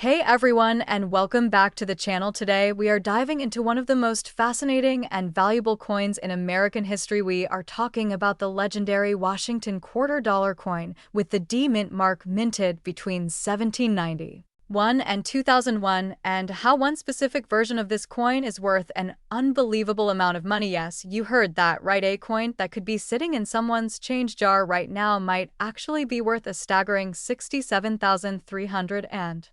Hey everyone, and welcome back to the channel. Today, we are diving into one of the most fascinating and valuable coins in American history. We are talking about the legendary Washington $quarter coin with the D mint mark minted between 1791 and 2001, and how one specific version of this coin is worth an unbelievable amount of money. Yes, you heard that right. A coin that could be sitting in someone's change jar right now might actually be worth a staggering $67,309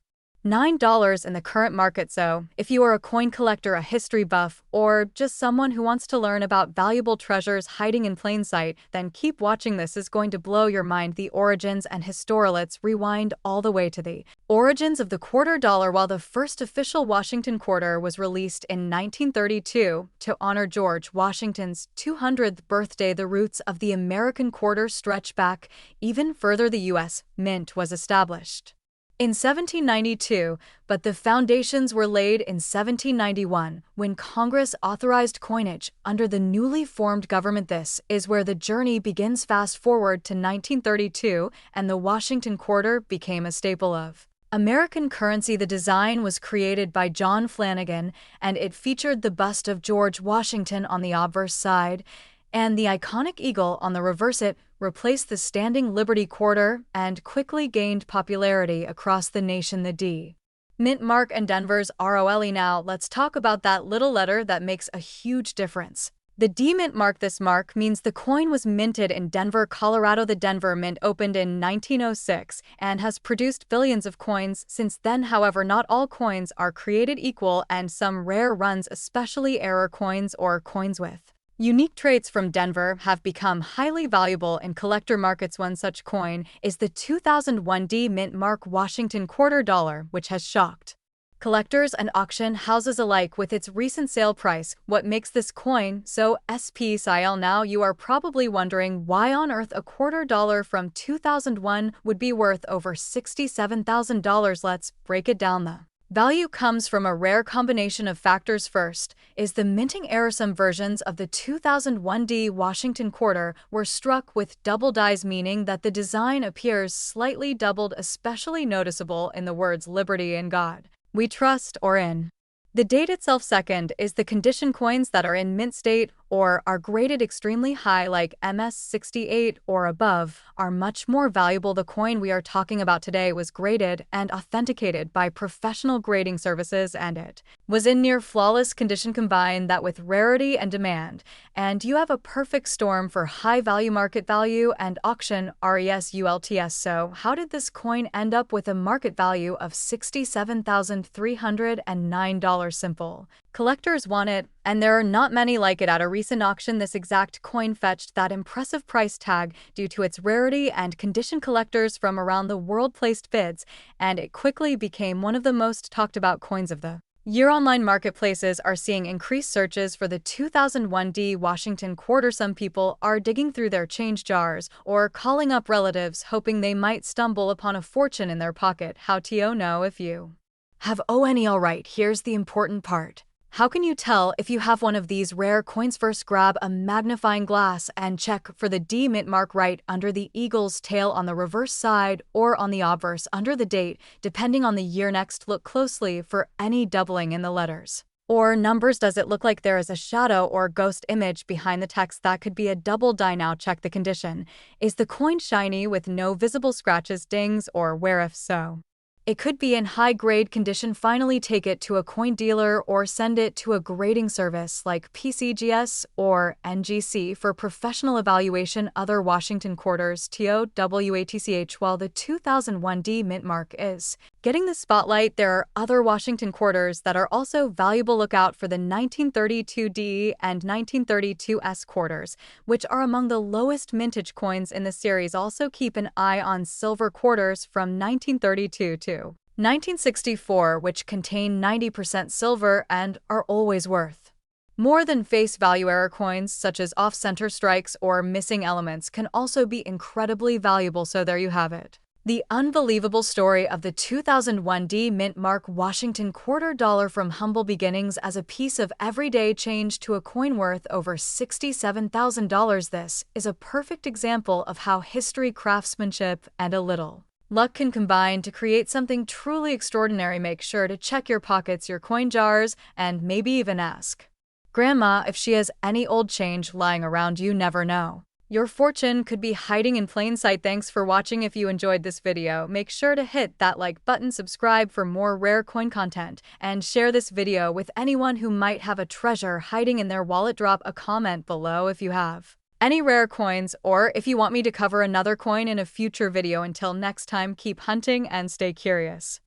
in the current market. So, if you are a coin collector, a history buff, or just someone who wants to learn about valuable treasures hiding in plain sight, then keep watching. This is going to blow your mind. The origins and history. Let's rewind all the way to the origins of the $quarter. While the first official Washington quarter was released in 1932 to honor George Washington's 200th birthday, the roots of the American quarter stretch back even further. The U.S. Mint was established in 1792, but the foundations were laid in 1791 when Congress authorized coinage under the newly formed government. This is where the journey begins. Fast forward to 1932, and the Washington quarter became a staple of American currency. The design was created by John Flanagan, and it featured the bust of George Washington on the obverse side and the iconic eagle on the reverse. It replaced the standing Liberty quarter and quickly gained popularity across the nation. The D mint mark and Denver's ROLE. Now, let's talk about that little letter that makes a huge difference. The D mint mark. This mark means the coin was minted in Denver, Colorado. The Denver Mint opened in 1906 and has produced billions of coins since then. However, not all coins are created equal, and some rare runs, especially error coins or coins with unique traits from Denver, have become highly valuable in collector markets. One such coin is the 2001 D mint mark Washington $quarter, which has shocked collectors and auction houses alike with its recent sale price. What makes this coin so special? Now, you are probably wondering why on earth a $quarter from 2001 would be worth over $67,000. Let's break it down. The value comes from a rare combination of factors. First is the minting error. Some versions of the 2001 D Washington quarter were struck with double dies, meaning that the design appears slightly doubled, especially noticeable in the words "Liberty and God We Trust" or in the date itself. Second is the condition. Coins that are in mint state or are graded extremely high, like MS-68 or above, are much more valuable. The coin we are talking about today was graded and authenticated by professional grading services, and it was in near flawless condition. Combine that with rarity and demand, and you have a perfect storm for high value. Market value and auction results. So, how did this coin end up with a market value of $67,309? Simple. Collectors want it, and there are not many like it. At a recent auction, this exact coin fetched that impressive price tag due to its rarity and condition. Collectors from around the world placed bids, and it quickly became one of the most talked about coins of the year. Online marketplaces are seeing increased searches for the 2001 D Washington quarter. Some people are digging through their change jars or calling up relatives hoping they might stumble upon a fortune in their pocket. How to know if you have ONE? Alright, here's the important part. How can you tell if you have one of these rare coins? First, grab a magnifying glass and check for the D mint mark right under the eagle's tail on the reverse side or on the obverse under the date, depending on the year. Next, look closely for any doubling in the letters or numbers. Does it look like there is a shadow or ghost image behind the text? That could be a double die. Now, check the condition. Is the coin shiny with no visible scratches, dings, or wear? If so, it could be in high-grade condition. Finally, take it to a coin dealer or send it to a grading service like PCGS or NGC for professional evaluation. Other Washington quarters TOWATCH. While the 2001 D mint mark is getting the spotlight, there are other Washington quarters that are also valuable. Look out for the 1932 D and 1932 S quarters, which are among the lowest mintage coins in the series. Also, keep an eye on silver quarters from 1932 to 1964, which contain 90% silver and are always worth more than face value. Error coins, such as off-center strikes or missing elements, can also be incredibly valuable. So there you have it. The unbelievable story of the 2001 D mint mark Washington $quarter. From humble beginnings as a piece of everyday change to a coin worth over $67,000. This is a perfect example of how history, craftsmanship, and a little Luck can combine to create something truly extraordinary. Make sure to check your pockets, your coin jars, and maybe even ask Grandma if she has any old change lying around. You never know. Your fortune could be hiding in plain sight. Thanks for watching. If you enjoyed this video, make sure to hit that like button, subscribe for more rare coin content, and share this video with anyone who might have a treasure hiding in their wallet. Drop a comment below if you have any rare coins, or if you want me to cover another coin in a future video. Until next time, keep hunting and stay curious.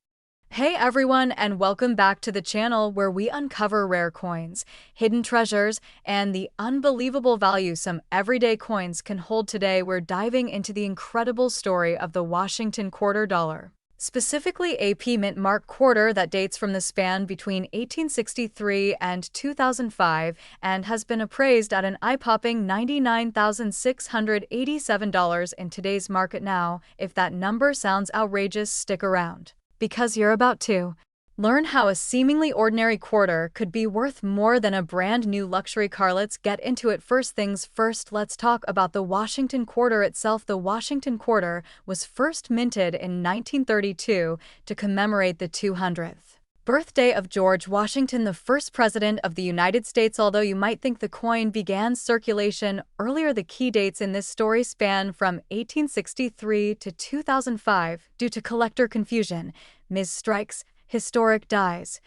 Hey everyone, and welcome back to the channel where we uncover rare coins, hidden treasures, and the unbelievable value some everyday coins can hold. Today we're diving into the incredible story of the Washington quarter dollar, specifically a Mint mark quarter that dates from the span between 1863 and 2005 and has been appraised at an eye-popping $99,687 in today's market. Now, if that number sounds outrageous, stick around, because you're about to learn how a seemingly ordinary quarter could be worth more than a brand new luxury car. Let's get into it. First things first, let's talk about the Washington quarter itself. The Washington quarter was first minted in 1932 to commemorate the 200th birthday of George Washington, the first president of the United States. Although you might think the coin began circulation earlier, the key dates in this story span from 1863 to 2005 due to collector confusion, misstrikes, historic dies,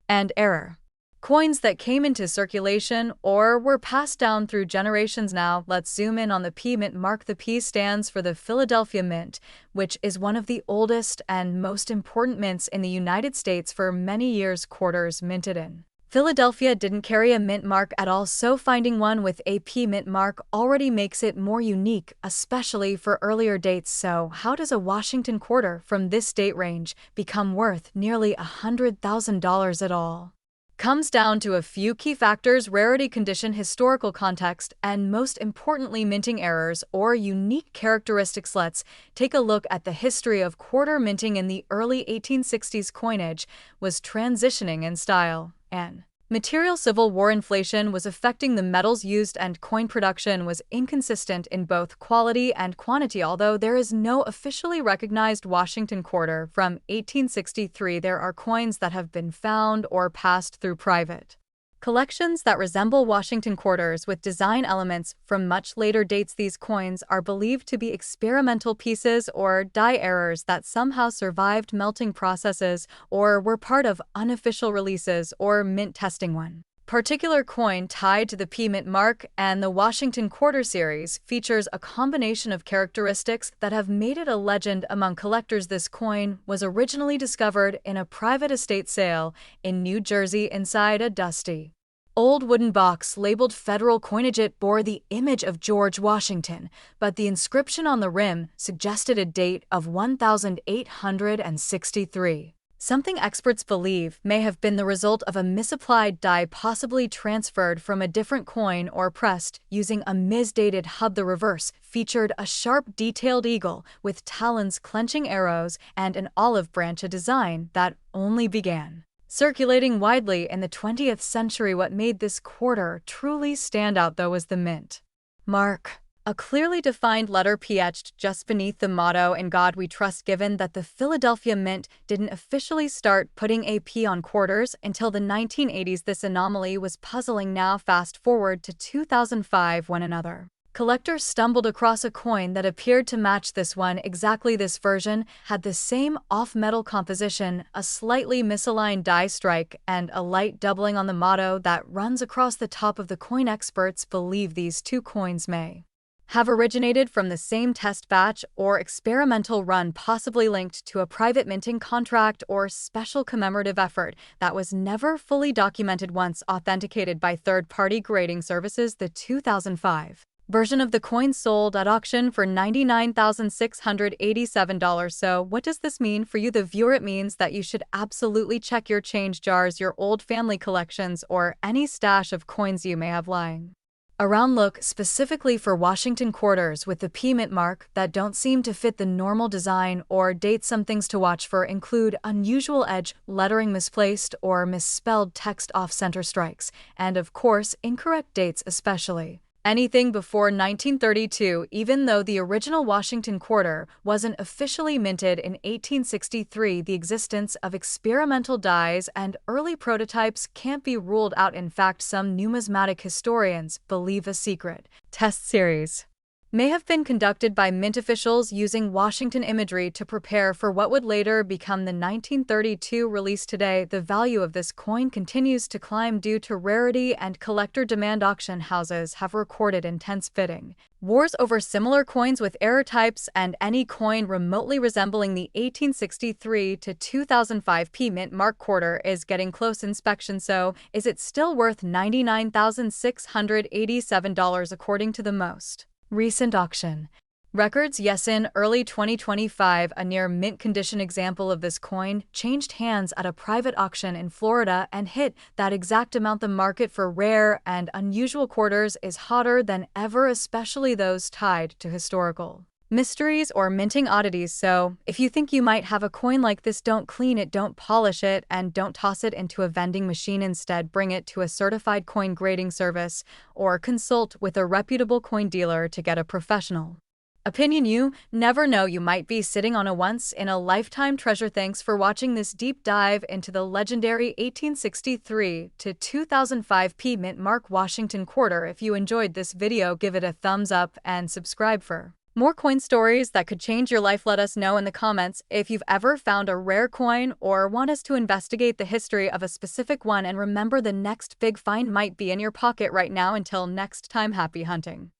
and error coins that came into circulation or were passed down through generations. Now, let's zoom in on the Mint mark. The P stands for the Philadelphia Mint, which is one of the oldest and most important mints in the United States. For many years, quarters minted in Philadelphia didn't carry a mint mark at all, so finding one with a Mint mark already makes it more unique, especially for earlier dates. So, how does a Washington quarter from this date range become worth nearly $100,000 at all? Comes down to a few key factors: rarity, condition, historical context, and most importantly, minting errors or unique characteristics. Let's take a look at the history of quarter minting. In the early 1860s, coinage was transitioning in style and material. Civil War inflation was affecting the metals used, and coin production was inconsistent in both quality and quantity. Although there is no officially recognized Washington quarter from 1863, there are coins that have been found or passed through private collections that resemble Washington quarters with design elements from much later dates. These coins are believed to be experimental pieces or die errors that somehow survived melting processes or were part of unofficial releases or mint testing. One particular coin tied to the Mint mark and the Washington quarter series features a combination of characteristics that have made it a legend among collectors. This coin was originally discovered in a private estate sale in New Jersey inside a dusty old wooden box labeled federal coinage. It bore the image of George Washington, but the inscription on the rim suggested a date of 1863. Something experts believe may have been the result of a misapplied die, possibly transferred from a different coin or pressed using a misdated hub. The reverse featured a sharp, detailed eagle with talons clenching arrows and an olive branch, a design that only began circulating widely in the 20th century. What made this quarter truly stand out, though, was the mint mark, a clearly defined letter P etched just beneath the motto "In God We Trust." Given that the Philadelphia Mint didn't officially start putting a P on quarters until the 1980s, this anomaly was puzzling. Now fast forward to 2005 when another collector stumbled across a coin that appeared to match this one exactly. This version had the same off-metal composition, a slightly misaligned die strike, and a light doubling on the motto that runs across the top of the coin. Experts believe these two coins may have originated from the same test batch or experimental run, possibly linked to a private minting contract or special commemorative effort that was never fully documented. Once authenticated by third-party grading services, the 2005 version of the coin sold at auction for $99,687. So what does this mean for you, the viewer? It means that you should absolutely check your change jars, your old family collections, or any stash of coins you may have lying around. Look specifically for Washington quarters with the Mint mark that don't seem to fit the normal design or date. Some things to watch for include unusual edge lettering, misplaced or misspelled text, off-center strikes, and of course incorrect dates, especially Anything before 1932, even though the original Washington quarter wasn't officially minted in 1863, the existence of experimental dies and early prototypes can't be ruled out. In fact, some numismatic historians believe a secret test series may have been conducted by mint officials using Washington imagery to prepare for what would later become the 1932 release. Today, the value of this coin continues to climb due to rarity and collector demand. Auction houses have recorded intense bidding wars over similar coins with error types, and any coin remotely resembling the 1863 to 2005p mint mark quarter is getting close inspection. So, is it still worth $99,687 according to the most recent auction records? Yes, in early 2025, a near mint condition example of this coin changed hands at a private auction in Florida and hit that exact amount. The market for rare and unusual quarters is hotter than ever, especially those tied to historical mysteries or minting oddities. So, if you think you might have a coin like this, don't clean it, don't polish it, and don't toss it into a vending machine. Instead, bring it to a certified coin grading service or consult with a reputable coin dealer to get a professional opinion. You never know, you might be sitting on a once-in-a-lifetime treasure. Thanks for watching this deep dive into the legendary 1863 to 2005p mint mark Washington quarter. If you enjoyed this video, give it a thumbs up and subscribe for more coin stories that could change your life. Let us know in the comments if you've ever found a rare coin or want us to investigate the history of a specific one. And remember, the next big find might be in your pocket right now. Until next time, happy hunting.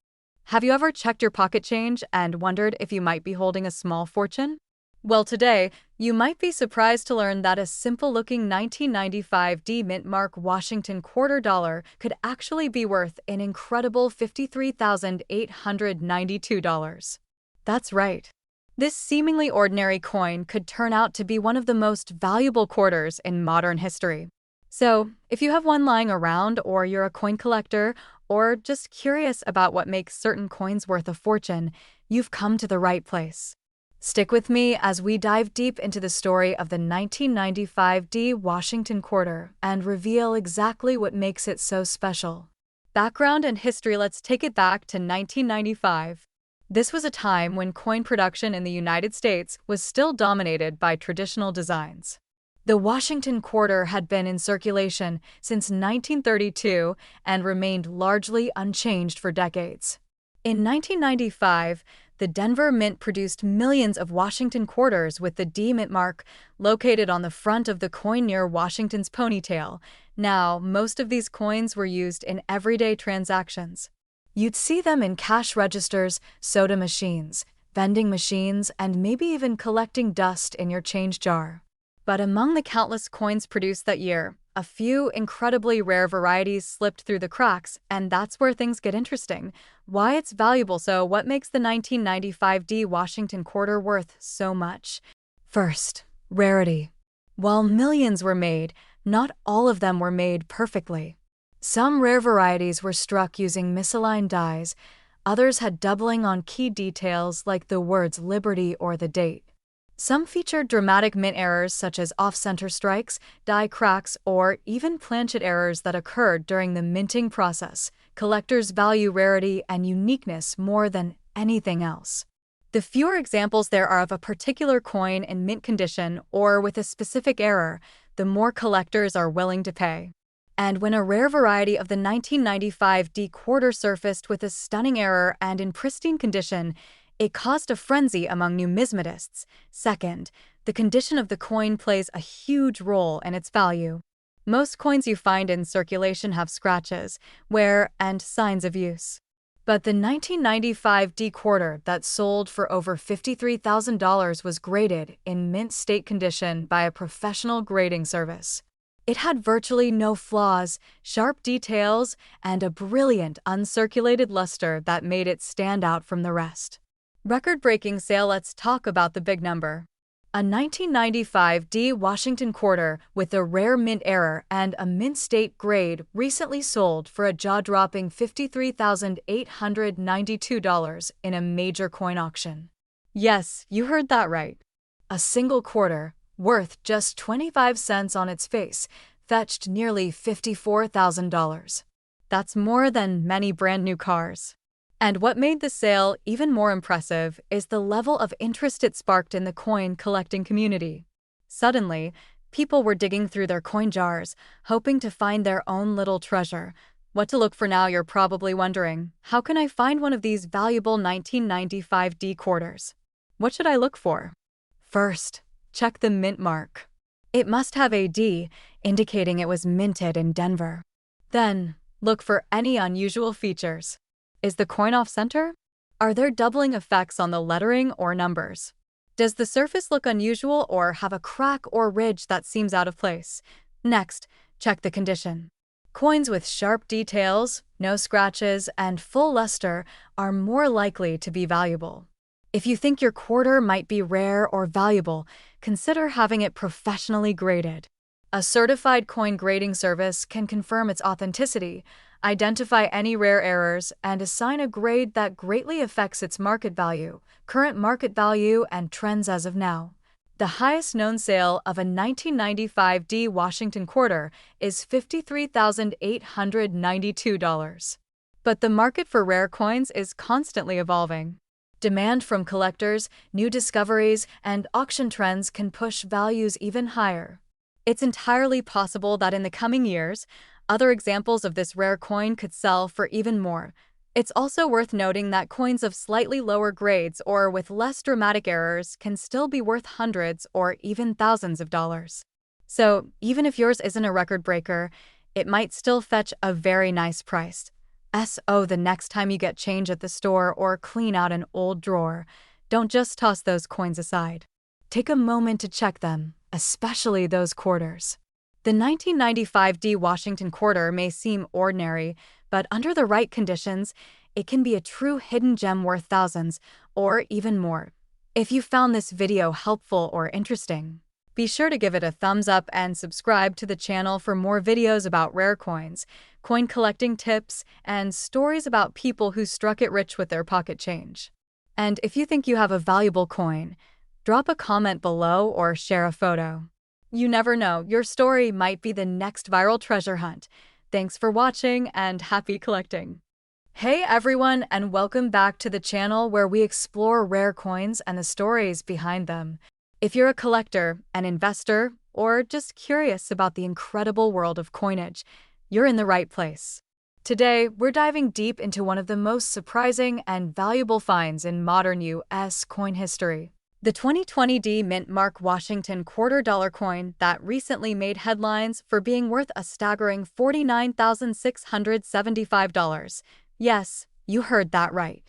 Have you ever checked your pocket change and wondered if you might be holding a small fortune? Well, today, you might be surprised to learn that a simple-looking 1995 mint mark Washington quarter dollar could actually be worth an incredible $53,892. That's right. This seemingly ordinary coin could turn out to be one of the most valuable quarters in modern history. So, if you have one lying around, or you're a coin collector, or just curious about what makes certain coins worth a fortune, you've come to the right place. Stick with me as we dive deep into the story of the 1995 Washington quarter and reveal exactly what makes it so special. Background and history. Let's take it back to 1995. This was a time when coin production in the United States was still dominated by traditional designs. The Washington quarter had been in circulation since 1932 and remained largely unchanged for decades. In 1995, the Denver Mint produced millions of Washington quarters with the D mint mark located on the front of the coin near Washington's ponytail. Now, most of these coins were used in everyday transactions. You'd see them in cash registers, soda machines, vending machines, and maybe even collecting dust in your change jar. But among the countless coins produced that year, a few incredibly rare varieties slipped through the cracks, and that's where things get interesting. Why it's valuable. So, what makes the 1995 Washington quarter worth so much? First, rarity. While millions were made, not all of them were made perfectly. Some rare varieties were struck using misaligned dies, others had doubling on key details like the words Liberty or the date. Some featured dramatic mint errors such as off-center strikes, die cracks, or even planchet errors that occurred during the minting process. Collectors value rarity and uniqueness more than anything else. The fewer examples there are of a particular coin in mint condition or with a specific error, the more collectors are willing to pay. And when a rare variety of the 1995 quarter surfaced with a stunning error and in pristine condition, it caused a frenzy among numismatists. Second, the condition of the coin plays a huge role in its value. Most coins you find in circulation have scratches, wear, and signs of use. But the 1995 quarter that sold for over $53,000 was graded in mint state condition by a professional grading service. It had virtually no flaws, sharp details, and a brilliant uncirculated luster that made it stand out from the rest. Record-breaking sale. Let's talk about the big number. A 1995 Washington quarter with a rare mint error and a mint state grade recently sold for a jaw-dropping $53,892 in a major coin auction. Yes, you heard that right. A single quarter, worth just 25 cents on its face, fetched nearly $54,000. That's more than many brand new cars. And what made the sale even more impressive is the level of interest it sparked in the coin collecting community. Suddenly, people were digging through their coin jars, hoping to find their own little treasure. What to look for now, you're probably wondering. How can I find one of these valuable 1995 quarters? What should I look for? First, check the mint mark. It must have a D, indicating it was minted in Denver. Then, look for any unusual features. Is the coin off-center? Are there doubling effects on the lettering or numbers? Does the surface look unusual or have a crack or ridge that seems out of place? Next, check the condition. Coins with sharp details, no scratches, and full luster are more likely to be valuable. If you think your quarter might be rare or valuable, consider having it professionally graded. A certified coin grading service can confirm its authenticity, identify any rare errors, and assign a grade that greatly affects its market value, current market value, and trends as of now. The highest known sale of a 1995 Washington quarter is $53,892. But the market for rare coins is constantly evolving. Demand from collectors, new discoveries, and auction trends can push values even higher. It's entirely possible that in the coming years, other examples of this rare coin could sell for even more. It's also worth noting that coins of slightly lower grades or with less dramatic errors can still be worth hundreds or even thousands of dollars. So, even if yours isn't a record breaker, it might still fetch a very nice price. So the next time you get change at the store or clean out an old drawer, don't just toss those coins aside. Take a moment to check them, especially those quarters. The 1995 Washington quarter may seem ordinary, but under the right conditions, it can be a true hidden gem worth thousands, or even more. If you found this video helpful or interesting, be sure to give it a thumbs up and subscribe to the channel for more videos about rare coins, coin collecting tips, and stories about people who struck it rich with their pocket change. And if you think you have a valuable coin, drop a comment below or share a photo. You never know, your story might be the next viral treasure hunt. Thanks for watching and happy collecting. Hey everyone, and welcome back to the channel where we explore rare coins and the stories behind them. If you're a collector, an investor, or just curious about the incredible world of coinage, you're in the right place. Today, we're diving deep into one of the most surprising and valuable finds in modern U.S. coin history. The 2020 Mint Mark Washington $quarter coin that recently made headlines for being worth a staggering $49,675. Yes, you heard that right.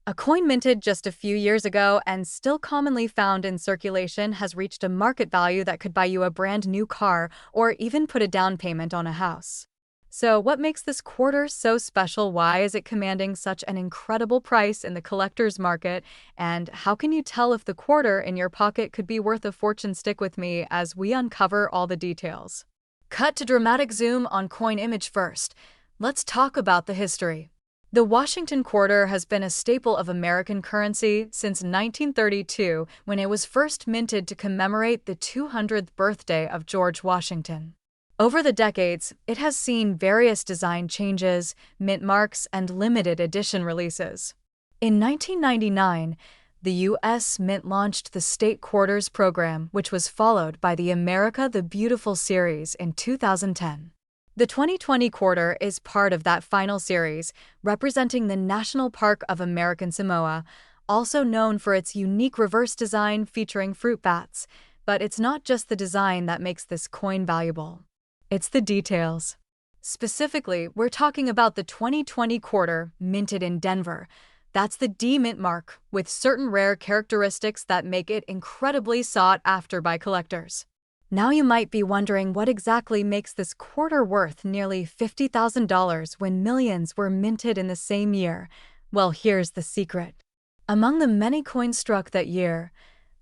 A coin minted just a few years ago and still commonly found in circulation has reached a market value that could buy you a brand new car or even put a down payment on a house. So what makes this quarter so special? Why is it commanding such an incredible price in the collector's market? And how can you tell if the quarter in your pocket could be worth a fortune? Stick with me as we uncover all the details. Cut to dramatic zoom on coin image first. Let's talk about the history. The Washington quarter has been a staple of American currency since 1932, when it was first minted to commemorate the 200th birthday of George Washington. Over the decades, it has seen various design changes, mint marks, and limited edition releases. In 1999, the U.S. Mint launched the State Quarters program, which was followed by the America the Beautiful series in 2010. The 2020 quarter is part of that final series, representing the National Park of American Samoa, also known for its unique reverse design featuring fruit bats. But it's not just the design that makes this coin valuable. It's the details. Specifically, we're talking about the 2020 quarter minted in Denver. That's the D mint mark, with certain rare characteristics that make it incredibly sought after by collectors. Now you might be wondering what exactly makes this quarter worth nearly $50,000 when millions were minted in the same year. Well, here's the secret. Among the many coins struck that year,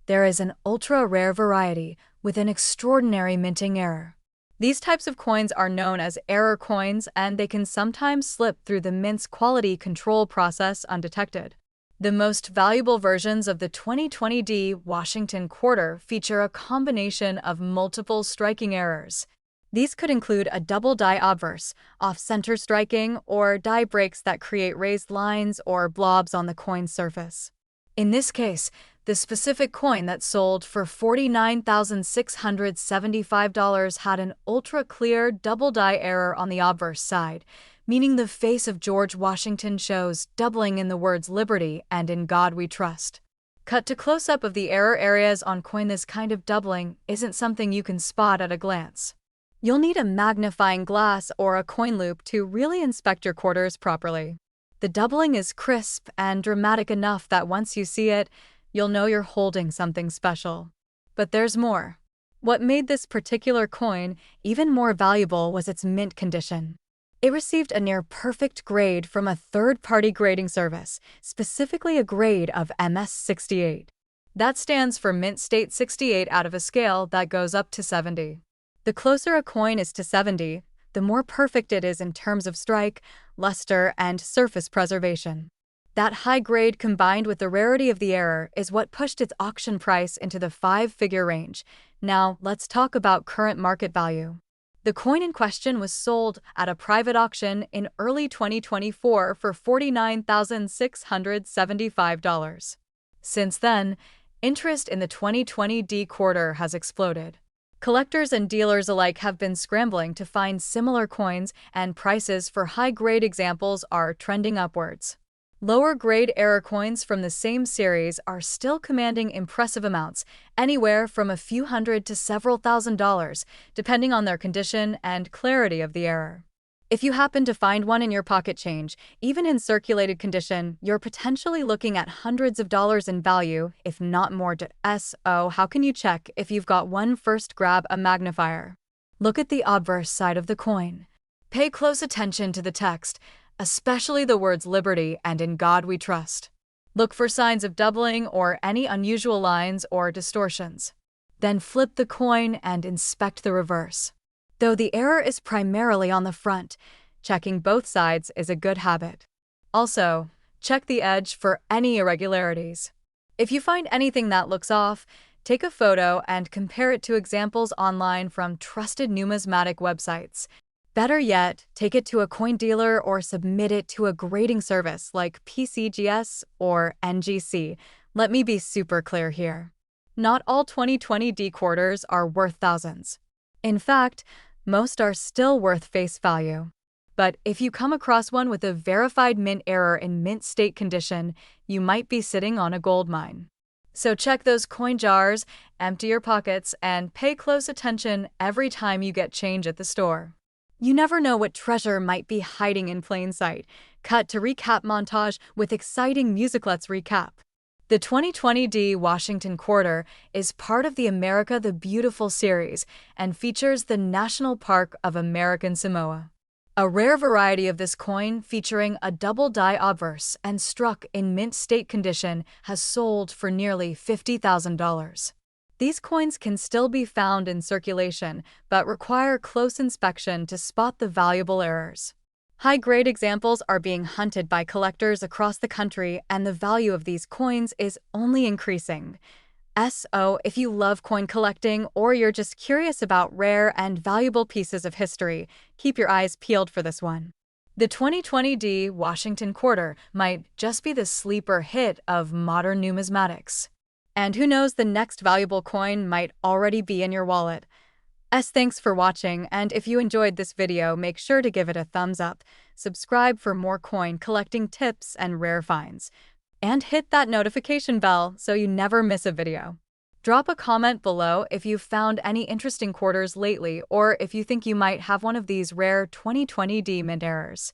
there is an ultra-rare variety with an extraordinary minting error. These types of coins are known as error coins, and they can sometimes slip through the mint's quality control process undetected. The most valuable versions of the 2020 Washington quarter feature a combination of multiple striking errors. These could include a double die obverse, off-center striking, or die breaks that create raised lines or blobs on the coin's surface. In this case, the specific coin that sold for $49,675 had an ultra-clear double die error on the obverse side, meaning the face of George Washington shows doubling in the words "Liberty" and "In God We Trust." Cut to close-up of the error areas on coin. This kind of doubling isn't something you can spot at a glance. You'll need a magnifying glass or a coin loop to really inspect your quarters properly. The doubling is crisp and dramatic enough that once you see it, you'll know you're holding something special. But there's more. What made this particular coin even more valuable was its mint condition. It received a near-perfect grade from a third-party grading service, specifically a grade of MS68. That stands for Mint State 68 out of a scale that goes up to 70. The closer a coin is to 70, the more perfect it is in terms of strike, luster, and surface preservation. That high grade combined with the rarity of the error is what pushed its auction price into the five-figure range. Now, let's talk about current market value. The coin in question was sold at a private auction in early 2024 for $49,675. Since then, interest in the 2020 quarter has exploded. Collectors and dealers alike have been scrambling to find similar coins, and prices for high-grade examples are trending upwards. Lower-grade error coins from the same series are still commanding impressive amounts, anywhere from a few hundred to several $1,000s, depending on their condition and clarity of the error. If you happen to find one in your pocket change, even in circulated condition, you're potentially looking at hundreds of dollars in value, if not more. How can you check if you've got one? First, grab a magnifier. Look at the obverse side of the coin. Pay close attention to the text, especially the words "Liberty" and "In God We Trust." Look for signs of doubling or any unusual lines or distortions. Then flip the coin and inspect the reverse. Though the error is primarily on the front, checking both sides is a good habit. Also, check the edge for any irregularities. If you find anything that looks off, take a photo and compare it to examples online from trusted numismatic websites. Better yet, take it to a coin dealer or submit it to a grading service like PCGS or NGC. Let me be super clear here. Not all 2020 quarters are worth thousands. In fact, most are still worth face value. But if you come across one with a verified mint error in mint state condition, you might be sitting on a gold mine. So check those coin jars, empty your pockets, and pay close attention every time you get change at the store. You never know what treasure might be hiding in plain sight. Cut to recap montage with exciting music. Let's recap. The 2020 Washington Quarter is part of the America the Beautiful series and features the National Park of American Samoa. A rare variety of this coin featuring a double die obverse and struck in mint state condition has sold for nearly $50,000. These coins can still be found in circulation, but require close inspection to spot the valuable errors. High-grade examples are being hunted by collectors across the country, and the value of these coins is only increasing. If you love coin collecting or you're just curious about rare and valuable pieces of history, keep your eyes peeled for this one. The 2020 Washington Quarter might just be the sleeper hit of modern numismatics. And who knows, the next valuable coin might already be in your wallet. Thanks for watching, and if you enjoyed this video, make sure to give it a thumbs up, subscribe for more coin collecting tips and rare finds, and hit that notification bell so you never miss a video. Drop a comment below if you've found any interesting quarters lately or if you think you might have one of these rare 2020 mint errors.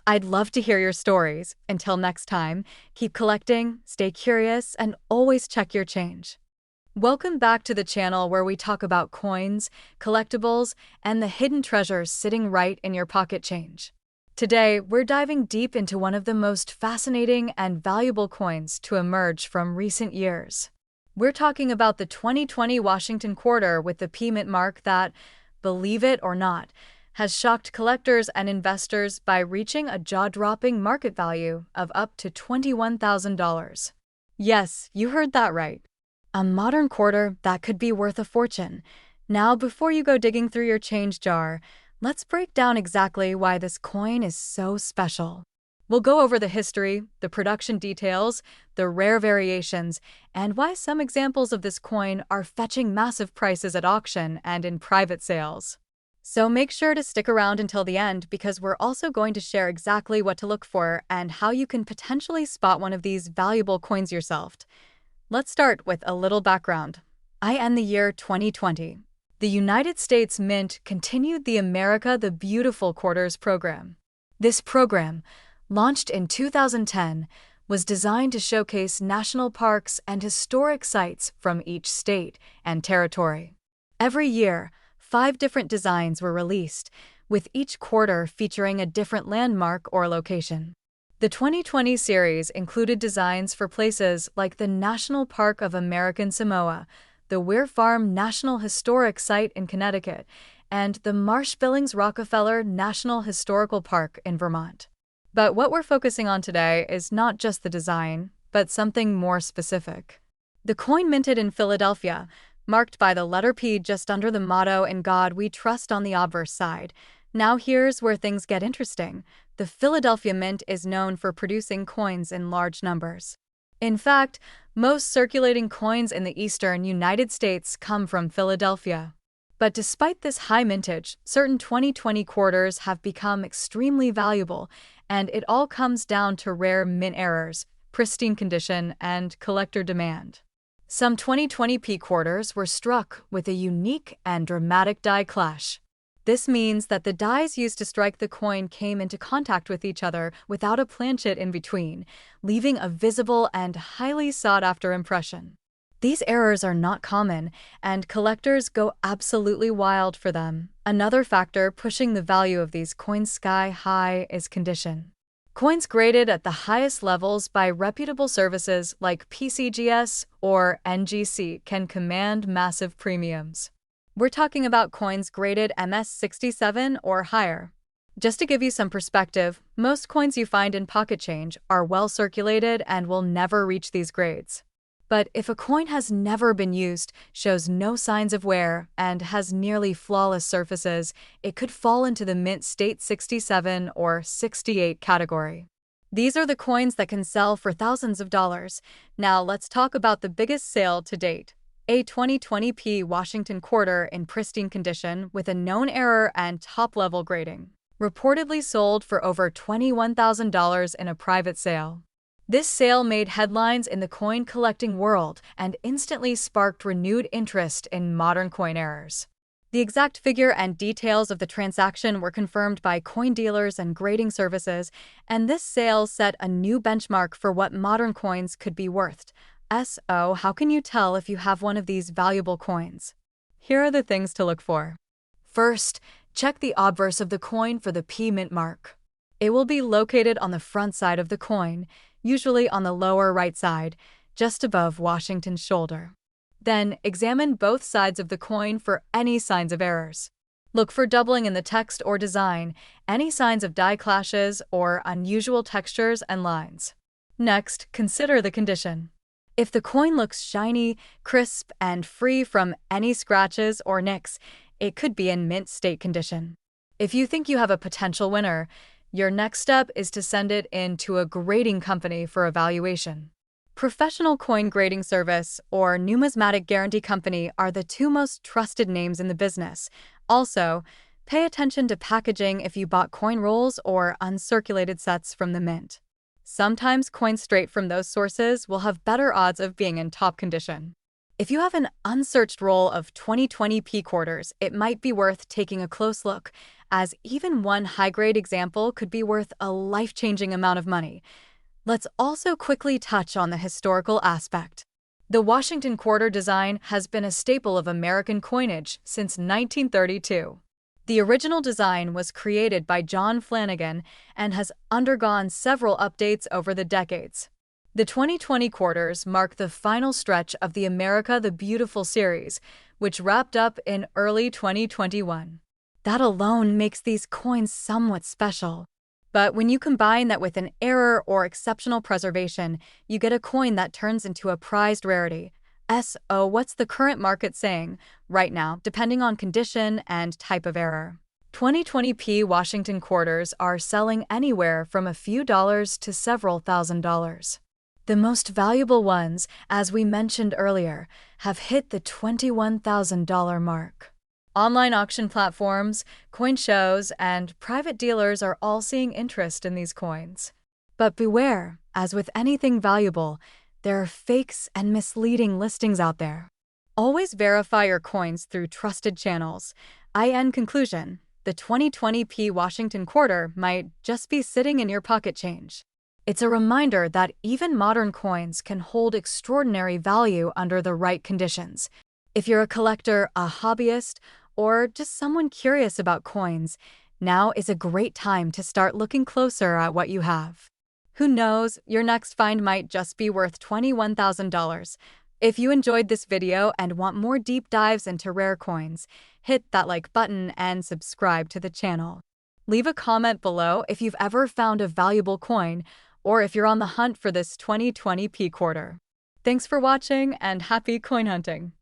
I'd love to hear your stories. Until next time, keep collecting, stay curious, and always check your change. Welcome back to the channel where we talk about coins, collectibles, and the hidden treasures sitting right in your pocket change. Today, we're diving deep into one of the most fascinating and valuable coins to emerge from recent years. We're talking about the 2020 Washington Quarter with the P mint mark that, believe it or not, has shocked collectors and investors by reaching a jaw-dropping market value of up to $21,000. Yes, you heard that right. A modern quarter that could be worth a fortune. Now, before you go digging through your change jar, let's break down exactly why this coin is so special. We'll go over the history, the production details, the rare variations, and why some examples of this coin are fetching massive prices at auction and in private sales. So make sure to stick around until the end because we're also going to share exactly what to look for and how you can potentially spot one of these valuable coins yourself. Let's start with a little background. In the year 2020, the United States Mint continued the America the Beautiful Quarters program. This program, launched in 2010, was designed to showcase national parks and historic sites from each state and territory. Every year, 5 different designs were released, with each quarter featuring a different landmark or location. The 2020 series included designs for places like the National Park of American Samoa, the Weir Farm National Historic Site in Connecticut, and the Marsh-Billings-Rockefeller National Historical Park in Vermont. But what we're focusing on today is not just the design, but something more specific. The coin minted in Philadelphia, marked by the letter P just under the motto "In God We Trust" on the obverse side. Now here's where things get interesting. The Philadelphia Mint is known for producing coins in large numbers. In fact, most circulating coins in the eastern United States come from Philadelphia. But despite this high mintage, certain 2020 quarters have become extremely valuable, and it all comes down to rare mint errors, pristine condition, and collector demand. Some 2020 P quarters were struck with a unique and dramatic die clash. This means that the dies used to strike the coin came into contact with each other without a planchet in between, leaving a visible and highly sought-after impression. These errors are not common, and collectors go absolutely wild for them. Another factor pushing the value of these coins sky high is condition. Coins graded at the highest levels by reputable services like PCGS or NGC can command massive premiums. We're talking about coins graded MS67 or higher. Just to give you some perspective, most coins you find in pocket change are well circulated and will never reach these grades. But if a coin has never been used, shows no signs of wear, and has nearly flawless surfaces, it could fall into the mint state 67 or 68 category. These are the coins that can sell for thousands of dollars. Now let's talk about the biggest sale to date. A 2020 P Washington quarter in pristine condition with a known error and top-level grading. Reportedly sold for over $21,000 in a private sale. This sale made headlines in the coin collecting world and instantly sparked renewed interest in modern coin errors. The exact figure and details of the transaction were confirmed by coin dealers and grading services, and this sale set a new benchmark for what modern coins could be worth. So, how can you tell if you have one of these valuable coins? Here are the things to look for. First, check the obverse of the coin for the P mint mark. It will be located on the front side of the coin, usually on the lower right side, just above Washington's shoulder. Then, examine both sides of the coin for any signs of errors. Look for doubling in the text or design, any signs of die clashes, or unusual textures and lines. Next, consider the condition. If the coin looks shiny, crisp, and free from any scratches or nicks, it could be in mint state condition. If you think you have a potential winner, your next step is to send it in to a grading company for evaluation. Professional Coin Grading Service or Numismatic Guarantee Company are the 2 most trusted names in the business. Also, pay attention to packaging if you bought coin rolls or uncirculated sets from the mint. Sometimes coins straight from those sources will have better odds of being in top condition. If you have an unsearched roll of 2020 P quarters, it might be worth taking a close look, as even one high-grade example could be worth a life-changing amount of money. Let's also quickly touch on the historical aspect. The Washington quarter design has been a staple of American coinage since 1932. The original design was created by John Flanagan and has undergone several updates over the decades. The 2020 quarters mark the final stretch of the America the Beautiful series, which wrapped up in early 2021. That alone makes these coins somewhat special. But when you combine that with an error or exceptional preservation, you get a coin that turns into a prized rarity. So, what's the current market saying right now, depending on condition and type of error? 2020p Washington quarters are selling anywhere from a few dollars to several $1,000s. The most valuable ones, as we mentioned earlier, have hit the $21,000 mark. Online auction platforms, coin shows, and private dealers are all seeing interest in these coins. But beware, as with anything valuable, there are fakes and misleading listings out there. Always verify your coins through trusted channels. In conclusion, the 2020p Washington quarter might just be sitting in your pocket change. It's a reminder that even modern coins can hold extraordinary value under the right conditions. If you're a collector, a hobbyist, or just someone curious about coins, now is a great time to start looking closer at what you have. Who knows, your next find might just be worth $21,000. If you enjoyed this video and want more deep dives into rare coins, hit that like button and subscribe to the channel. Leave a comment below if you've ever found a valuable coin or if you're on the hunt for this 2020p quarter. Thanks for watching and happy coin hunting!